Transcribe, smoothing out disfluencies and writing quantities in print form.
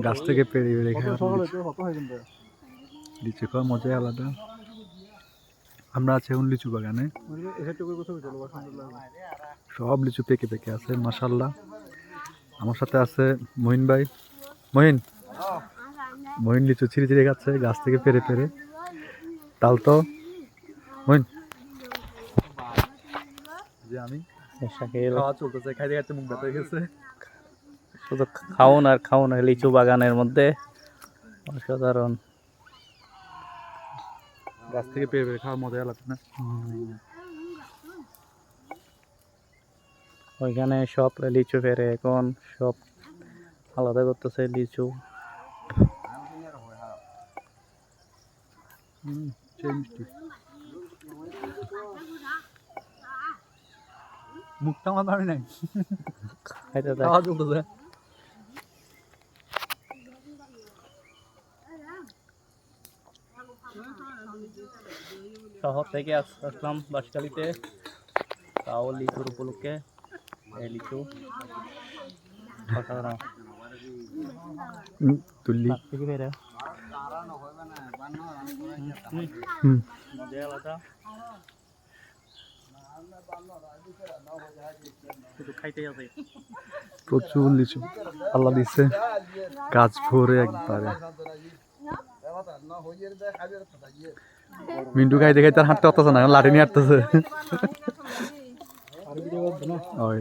গাছ থেকে পেরে পেরে লিচু খাওয়া মজাই আলাদা। আমরা আছি এখন লিচু বাগানে, সব লিচু পেকে পেকে আছে মাশাআল্লাহ। আমার সাথে আছে মহিন ভাই। মহিন লিচু ছিঁড়ে ছিঁড়ে খাচ্ছে গাছ থেকে পেরে পেরে। তাল তো মহিন যে আমি খাওয়া চলতেছে, খাইতে খাইতে মুখ ব্যথা হয়ে গেছে। শুধু খাওন আর খাওন লিচু বাগানের মধ্যে অসাধারণ। গাছ থেকে পেরে পেরে খাওয়ার মজাই আলাদা না? ওইখানে সব লিচু পেরে এখন সব আলাদা করতেছে লিচু। মুখটা আমার ভালো নাই, খাইতে খাওয়া চলতেছে। শহর থেকে আসলাম বাঁশখালীতে, তাও লিচুর উপলক্ষে। এই লিচু অসাধারণ তুললি থেকে বেরো মজা আলাদা। শুধু খাইতেই আছে। প্রচুর লিচু আল্লাহ দিচ্ছে, গাছ ভরে একবারে। মিন্টু খাইতে খাইতে আর হাঁটতে পারতেছে না, লাঠি নিয়ে হাঁটতেছে। ওই